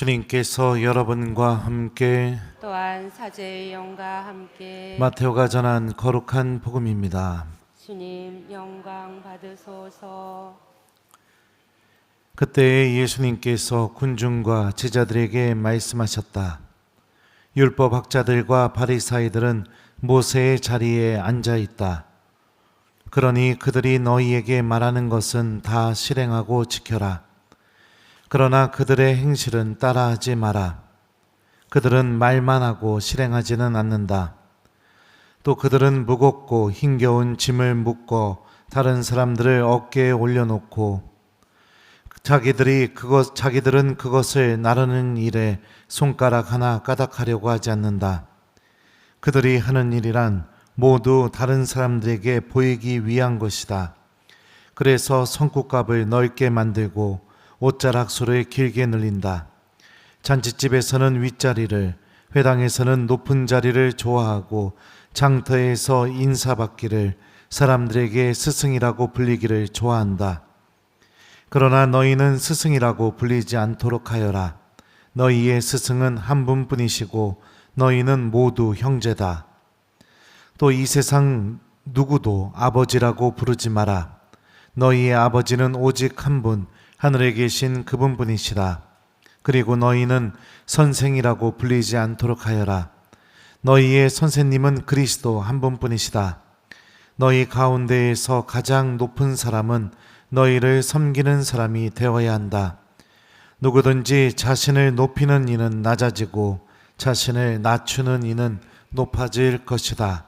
주님께서 여러분과 함께 또한 사제의 영과 함께 마테오가 전한 거룩한 복음입니다. 주님 영광 받으소서. 그때 예수님께서 군중과 제자들에게 말씀하셨다. 율법 학자들과 바리사이들은 모세의 자리에 앉아 있다. 그러니 그들이 너희에게 말하는 것은 다 실행하고 지켜라. 그러나 그들의 행실은 따라하지 마라. 그들은 말만 하고 실행하지는 않는다. 또 그들은 무겁고 힘겨운 짐을 묶어 다른 사람들을 어깨에 올려놓고 자기들은 그것을 나르는 일에 손가락 하나 까닥하려고 하지 않는다. 그들이 하는 일이란 모두 다른 사람들에게 보이기 위한 것이다. 그래서 성국갑을 넓게 만들고 옷자락소를 길게 늘린다. 잔치집에서는 윗자리를, 회당에서는 높은 자리를 좋아하고 장터에서 인사받기를, 사람들에게 스승이라고 불리기를 좋아한다. 그러나 너희는 스승이라고 불리지 않도록 하여라. 너희의 스승은 한 분뿐이시고 너희는 모두 형제다. 또 이 세상 누구도 아버지라고 부르지 마라. 너희의 아버지는 오직 한 분, 하늘에 계신 그분뿐이시라. 그리고 너희는 선생이라고 불리지 않도록 하여라. 너희의 선생님은 그리스도 한 분뿐이시다. 너희 가운데에서 가장 높은 사람은 너희를 섬기는 사람이 되어야 한다. 누구든지 자신을 높이는 이는 낮아지고 자신을 낮추는 이는 높아질 것이다.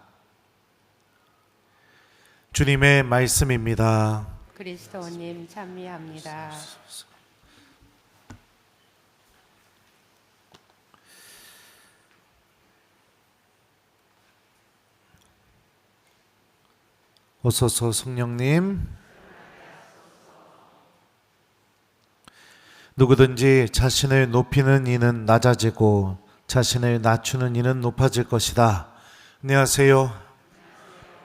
주님의 말씀입니다. 그리스도님 찬미합니다. 오소서 성령님. 누구든지 자신을 높이는 이는 낮아지고 자신을 낮추는 이는 높아질 것이다. 안녕하세요.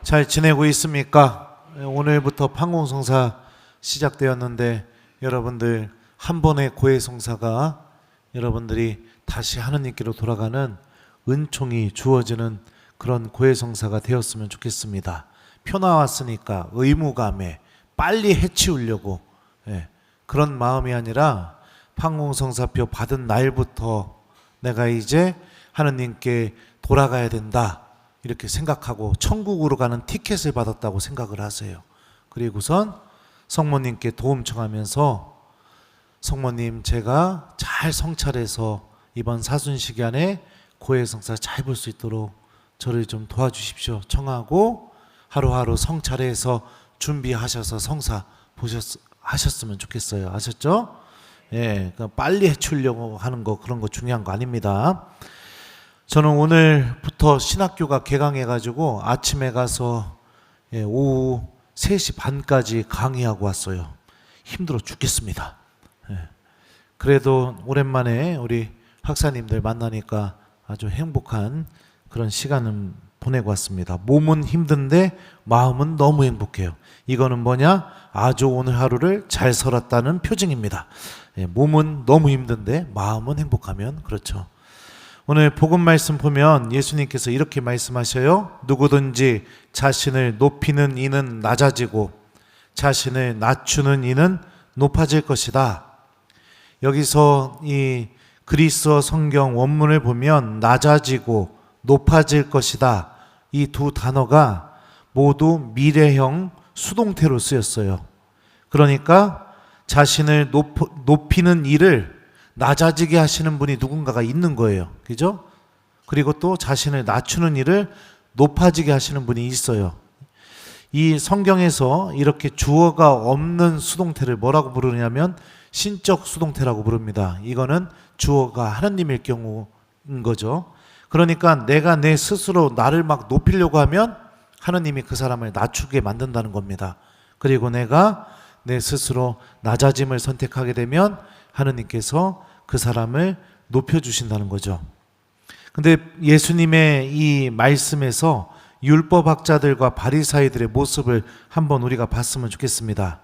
잘 지내고 있습니까? 오늘부터 판공성사 시작되었는데 여러분들 한 번의 고해성사가 여러분들이 다시 하느님께로 돌아가는 은총이 주어지는 그런 고해성사가 되었으면 좋겠습니다. 표 나왔으니까 의무감에 빨리 해치우려고 그런 마음이 아니라 판공성사표 받은 날부터 내가 이제 하느님께 돌아가야 된다 이렇게 생각하고 천국으로 가는 티켓을 받았다고 생각을 하세요. 그리고선 성모님께 도움 청하면서 성모님 제가 잘 성찰해서 이번 사순시기 안에 고해성사 잘 볼 수 있도록 저를 좀 도와주십시오 청하고 하루하루 성찰해서 준비하셔서 성사 하셨으면 좋겠어요. 아셨죠? 예, 그러니까 빨리 해치우려고 하는 거 그런 거 중요한 거 아닙니다. 저는 오늘부터 신학교가 개강해가지고 아침에 가서 오후 3시 반까지 강의하고 왔어요. 힘들어 죽겠습니다. 그래도 오랜만에 우리 학사님들 만나니까 아주 행복한 그런 시간을 보내고 왔습니다. 몸은 힘든데 마음은 너무 행복해요. 이거는 뭐냐? 아주 오늘 하루를 잘 살았다는 표징입니다. 몸은 너무 힘든데 마음은 행복하면 그렇죠. 오늘 복음 말씀 보면 예수님께서 이렇게 말씀하셔요. 누구든지 자신을 높이는 이는 낮아지고 자신을 낮추는 이는 높아질 것이다. 여기서 이 그리스어 성경 원문을 보면 낮아지고 높아질 것이다. 이 두 단어가 모두 미래형 수동태로 쓰였어요. 그러니까 자신을 높이는 일을 낮아지게 하시는 분이 누군가가 있는 거예요. 그죠? 그리고 또 자신을 낮추는 일을 높아지게 하시는 분이 있어요. 이 성경에서 이렇게 주어가 없는 수동태를 뭐라고 부르냐면 신적 수동태라고 부릅니다. 이거는 주어가 하나님일 경우인 거죠. 그러니까 내가 내 스스로 나를 막 높이려고 하면 하나님이 그 사람을 낮추게 만든다는 겁니다. 그리고 내가 내 스스로 낮아짐을 선택하게 되면 하나님께서 그 사람을 높여주신다는 거죠. 근데 예수님의 이 말씀에서 율법학자들과 바리사이들의 모습을 한번 우리가 봤으면 좋겠습니다.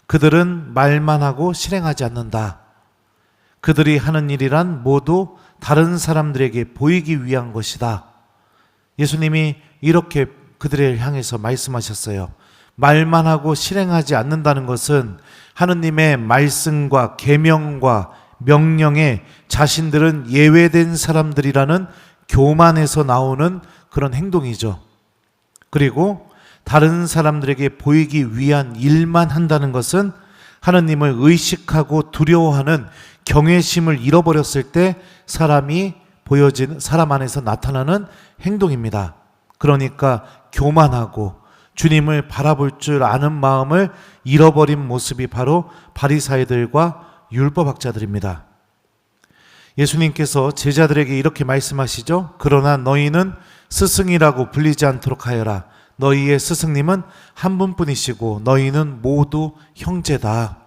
그들은 말만 하고 실행하지 않는다. 그들이 하는 일이란 모두 다른 사람들에게 보이기 위한 것이다. 예수님이 이렇게 그들을 향해서 말씀하셨어요. 말만 하고 실행하지 않는다는 것은 하느님의 말씀과 계명과 명령에 자신들은 예외된 사람들이라는 교만에서 나오는 그런 행동이죠. 그리고 다른 사람들에게 보이기 위한 일만 한다는 것은 하느님을 의식하고 두려워하는 경외심을 잃어버렸을 때 사람 안에서 나타나는 행동입니다. 그러니까 교만하고 주님을 바라볼 줄 아는 마음을 잃어버린 모습이 바로 바리사이들과 율법학자들입니다. 예수님께서 제자들에게 이렇게 말씀하시죠. 그러나 너희는 스승이라고 불리지 않도록 하여라. 너희의 스승님은 한 분뿐이시고 너희는 모두 형제다.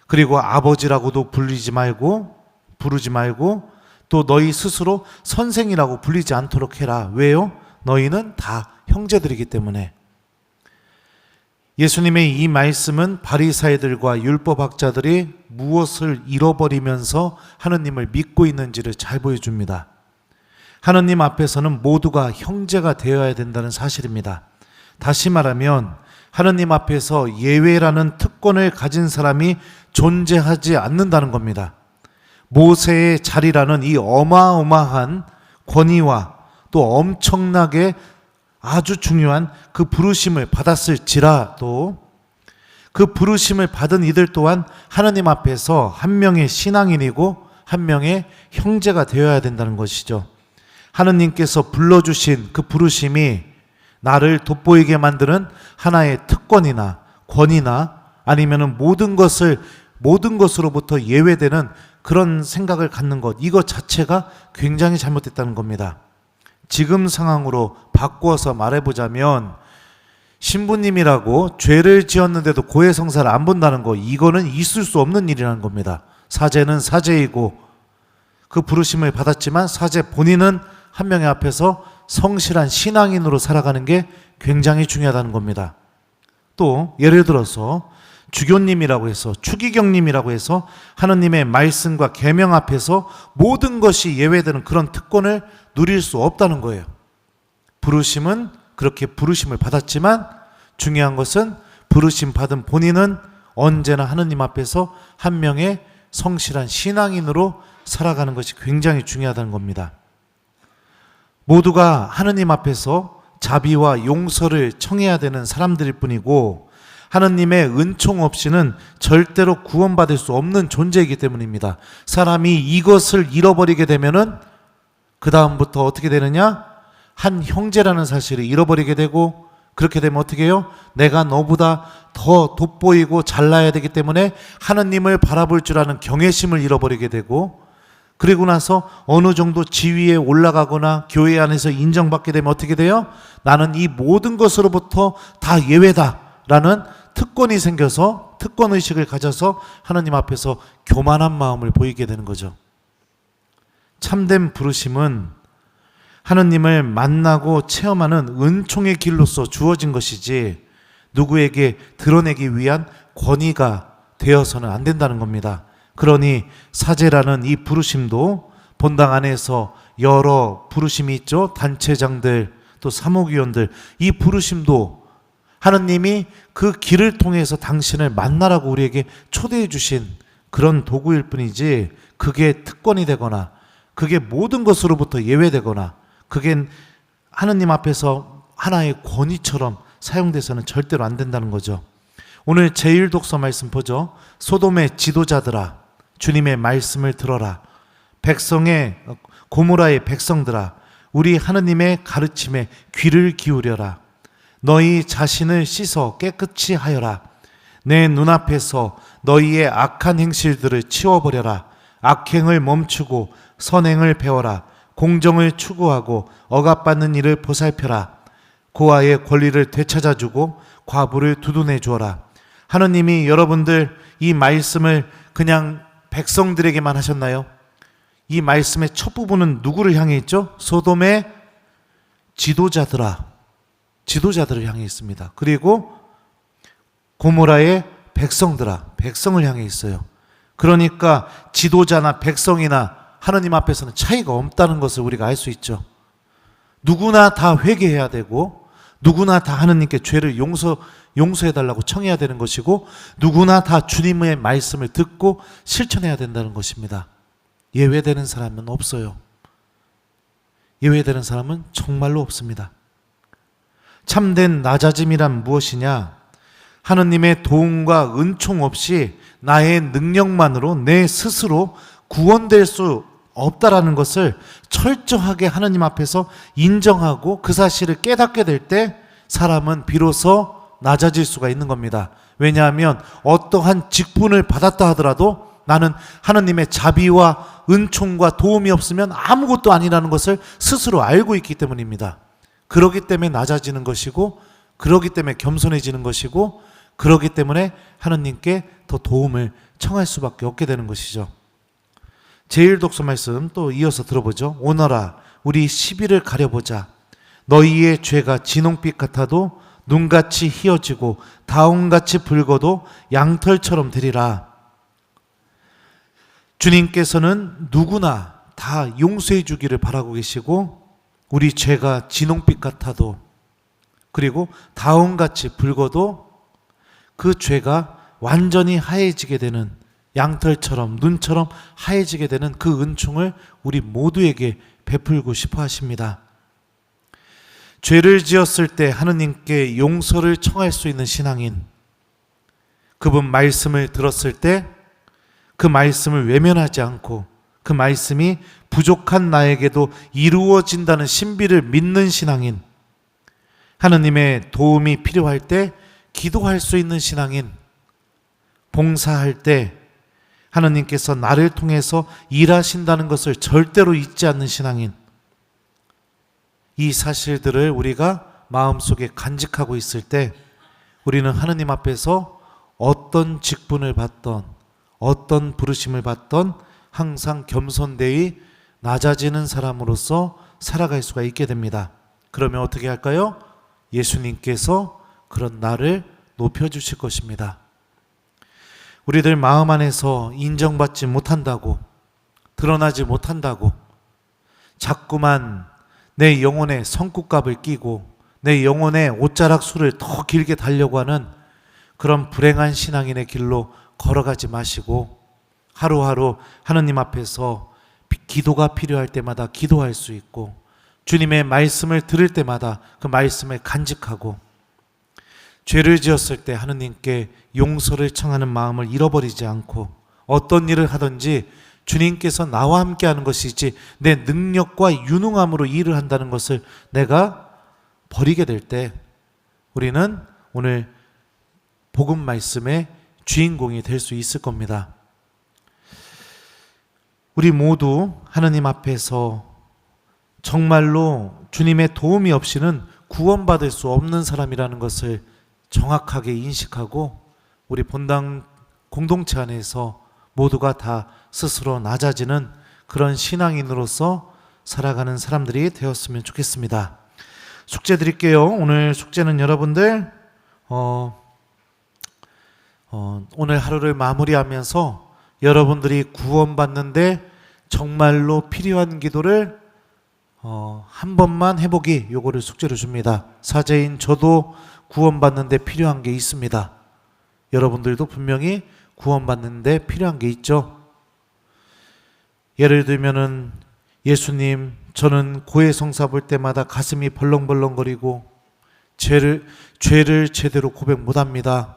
그리고 아버지라고도 부르지 말고 또 너희 스스로 선생이라고 불리지 않도록 해라. 왜요? 너희는 다 형제들이기 때문에. 예수님의 이 말씀은 바리사이들과 율법학자들이 무엇을 잃어버리면서 하느님을 믿고 있는지를 잘 보여줍니다. 하느님 앞에서는 모두가 형제가 되어야 된다는 사실입니다. 다시 말하면 하느님 앞에서 예외라는 특권을 가진 사람이 존재하지 않는다는 겁니다. 모세의 자리라는 이 어마어마한 권위와 또 엄청나게 아주 중요한 그 부르심을 받았을지라도 그 부르심을 받은 이들 또한 하나님 앞에서 한 명의 신앙인이고 한 명의 형제가 되어야 된다는 것이죠. 하느님께서 불러주신 그 부르심이 나를 돋보이게 만드는 하나의 특권이나 권위나 아니면은 모든 것으로부터 예외되는 그런 생각을 갖는 것, 이것 자체가 굉장히 잘못됐다는 겁니다. 지금 상황으로 바꾸어서 말해보자면 신부님이라고 죄를 지었는데도 고해성사를 안 본다는 거, 이거는 있을 수 없는 일이라는 겁니다. 사제는 사제이고 그 부르심을 받았지만 사제 본인은 한 명의 앞에서 성실한 신앙인으로 살아가는 게 굉장히 중요하다는 겁니다. 또 예를 들어서 주교님이라고 해서 추기경님이라고 해서 하느님의 말씀과 계명 앞에서 모든 것이 예외되는 그런 특권을 누릴 수 없다는 거예요. 부르심은 그렇게 부르심을 받았지만 중요한 것은 부르심 받은 본인은 언제나 하느님 앞에서 한 명의 성실한 신앙인으로 살아가는 것이 굉장히 중요하다는 겁니다. 모두가 하느님 앞에서 자비와 용서를 청해야 되는 사람들일 뿐이고 하느님의 은총 없이는 절대로 구원받을 수 없는 존재이기 때문입니다. 사람이 이것을 잃어버리게 되면은 그 다음부터 어떻게 되느냐? 한 형제라는 사실을 잃어버리게 되고, 그렇게 되면 어떻게 해요? 내가 너보다 더 돋보이고 잘나야 되기 때문에 하느님을 바라볼 줄 아는 경외심을 잃어버리게 되고, 그리고 나서 어느 정도 지위에 올라가거나 교회 안에서 인정받게 되면 어떻게 돼요? 나는 이 모든 것으로부터 다 예외다라는 특권이 생겨서 특권의식을 가져서 하느님 앞에서 교만한 마음을 보이게 되는 거죠. 참된 부르심은 하느님을 만나고 체험하는 은총의 길로서 주어진 것이지 누구에게 드러내기 위한 권위가 되어서는 안 된다는 겁니다. 그러니 사제라는 이 부르심도 본당 안에서 여러 부르심이 있죠. 단체장들 또 사목위원들, 이 부르심도 하느님이 그 길을 통해서 당신을 만나라고 우리에게 초대해 주신 그런 도구일 뿐이지 그게 특권이 되거나 그게 모든 것으로부터 예외되거나 그게 하느님 앞에서 하나의 권위처럼 사용돼서는 절대로 안 된다는 거죠. 오늘 제1독서 말씀 보죠. 소돔의 지도자들아 주님의 말씀을 들어라. 고모라의 백성들아 우리 하느님의 가르침에 귀를 기울여라. 너희 자신을 씻어 깨끗이 하여라. 내 눈앞에서 너희의 악한 행실들을 치워버려라. 악행을 멈추고 선행을 배워라. 공정을 추구하고 억압받는 일을 보살펴라. 고아의 권리를 되찾아주고 과부를 두둔해 주어라. 하느님이 여러분들 이 말씀을 그냥 백성들에게만 하셨나요? 이 말씀의 첫 부분은 누구를 향해 있죠? 소돔의 지도자들을 향해 있습니다. 그리고 고모라의 백성들아, 백성을 향해 있어요. 그러니까 지도자나 백성이나 하느님 앞에서는 차이가 없다는 것을 우리가 알 수 있죠. 누구나 다 회개해야 되고 누구나 다 하느님께 죄를 용서해달라고 청해야 되는 것이고 누구나 다 주님의 말씀을 듣고 실천해야 된다는 것입니다. 예외되는 사람은 없어요. 예외되는 사람은 정말로 없습니다. 참된 낮아짐이란 무엇이냐? 하느님의 도움과 은총 없이 나의 능력만으로 내 스스로 구원될 수 없다라는 것을 철저하게 하느님 앞에서 인정하고 그 사실을 깨닫게 될 때 사람은 비로소 낮아질 수가 있는 겁니다. 왜냐하면 어떠한 직분을 받았다 하더라도 나는 하느님의 자비와 은총과 도움이 없으면 아무것도 아니라는 것을 스스로 알고 있기 때문입니다. 그러기 때문에 낮아지는 것이고 그러기 때문에 겸손해지는 것이고 그러기 때문에 하느님께 더 도움을 청할 수밖에 없게 되는 것이죠. 제1독서 말씀 또 이어서 들어보죠. 오너라 우리 시비를 가려보자. 너희의 죄가 진홍빛 같아도 눈같이 희어지고 다홍같이 붉어도 양털처럼 되리라. 주님께서는 누구나 다 용서해 주기를 바라고 계시고 우리 죄가 진홍빛 같아도 그리고 다홍같이 붉어도 그 죄가 완전히 하얘지게 되는 양털처럼 눈처럼 하얘지게 되는 그 은총을 우리 모두에게 베풀고 싶어 하십니다. 죄를 지었을 때 하느님께 용서를 청할 수 있는 신앙인, 그분 말씀을 들었을 때 그 말씀을 외면하지 않고 그 말씀이 부족한 나에게도 이루어진다는 신비를 믿는 신앙인, 하느님의 도움이 필요할 때 기도할 수 있는 신앙인, 봉사할 때 하느님께서 나를 통해서 일하신다는 것을 절대로 잊지 않는 신앙인, 이 사실들을 우리가 마음속에 간직하고 있을 때 우리는 하느님 앞에서 어떤 직분을 받던 어떤 부르심을 받던 항상 겸손되이 낮아지는 사람으로서 살아갈 수가 있게 됩니다. 그러면 어떻게 할까요? 예수님께서 그런 나를 높여주실 것입니다. 우리들 마음 안에서 인정받지 못한다고, 드러나지 못한다고 자꾸만 내 영혼에 성국갑을 끼고 내 영혼에 옷자락 수를 더 길게 달려고 하는 그런 불행한 신앙인의 길로 걸어가지 마시고 하루하루 하느님 앞에서 기도가 필요할 때마다 기도할 수 있고 주님의 말씀을 들을 때마다 그 말씀을 간직하고 죄를 지었을 때 하느님께 용서를 청하는 마음을 잃어버리지 않고 어떤 일을 하든지 주님께서 나와 함께 하는 것이지 내 능력과 유능함으로 일을 한다는 것을 내가 버리게 될 때 우리는 오늘 복음 말씀의 주인공이 될 수 있을 겁니다. 우리 모두 하느님 앞에서 정말로 주님의 도움이 없이는 구원받을 수 없는 사람이라는 것을 정확하게 인식하고 우리 본당 공동체 안에서 모두가 다 스스로 낮아지는 그런 신앙인으로서 살아가는 사람들이 되었으면 좋겠습니다. 숙제 드릴게요. 오늘 숙제는 여러분들 오늘 하루를 마무리하면서 여러분들이 구원받는데 정말로 필요한 기도를 한 번만 해보기, 요거를 숙제로 줍니다. 사제인 저도 구원받는데 필요한 게 있습니다. 여러분들도 분명히 구원받는데 필요한 게 있죠. 예를 들면은 예수님, 저는 고해성사 볼 때마다 가슴이 벌렁벌렁거리고 죄를 제대로 고백 못합니다.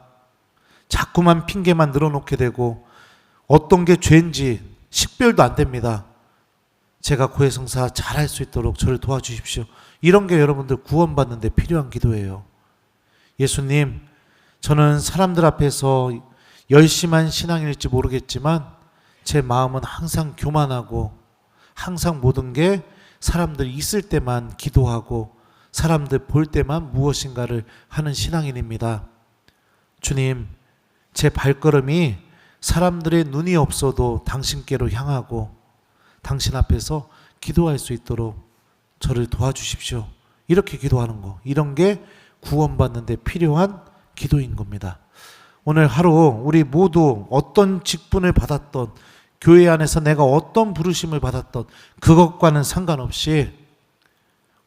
자꾸만 핑계만 늘어놓게 되고 어떤 게 죄인지 식별도 안 됩니다. 제가 고해성사 잘할 수 있도록 저를 도와주십시오. 이런 게 여러분들 구원받는데 필요한 기도예요. 예수님, 저는 사람들 앞에서 열심한 신앙일지 모르겠지만 제 마음은 항상 교만하고 항상 모든 게 사람들 있을 때만 기도하고 사람들 볼 때만 무엇인가를 하는 신앙인입니다. 주님, 제 발걸음이 사람들의 눈이 없어도 당신께로 향하고 당신 앞에서 기도할 수 있도록 저를 도와주십시오. 이렇게 기도하는 거, 이런 게 구원받는 데 필요한 기도인 겁니다. 오늘 하루 우리 모두 어떤 직분을 받았던, 교회 안에서 내가 어떤 부르심을 받았던 그것과는 상관없이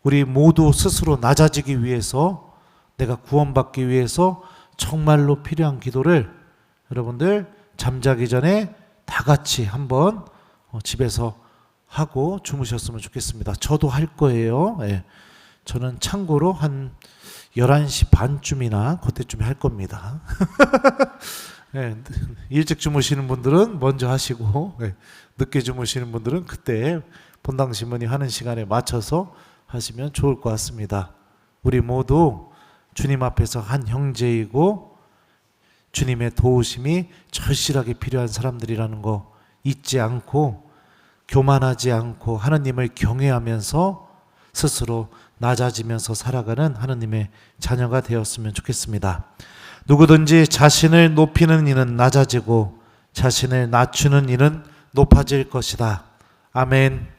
우리 모두 스스로 낮아지기 위해서, 내가 구원받기 위해서 정말로 필요한 기도를 여러분들 잠자기 전에 다 같이 한번 집에서 하고 주무셨으면 좋겠습니다. 저도 할 거예요. 예. 저는 참고로 한 11시 반쯤이나 그때쯤에 할 겁니다. 예, 일찍 주무시는 분들은 먼저 하시고, 예, 늦게 주무시는 분들은 그때 본당 신문이 하는 시간에 맞춰서 하시면 좋을 것 같습니다. 우리 모두 주님 앞에서 한 형제이고 주님의 도우심이 절실하게 필요한 사람들이라는 거 잊지 않고, 교만하지 않고 하느님을 경외하면서 스스로 낮아지면서 살아가는 하느님의 자녀가 되었으면 좋겠습니다. 누구든지 자신을 높이는 이는 낮아지고 자신을 낮추는 이는 높아질 것이다. 아멘.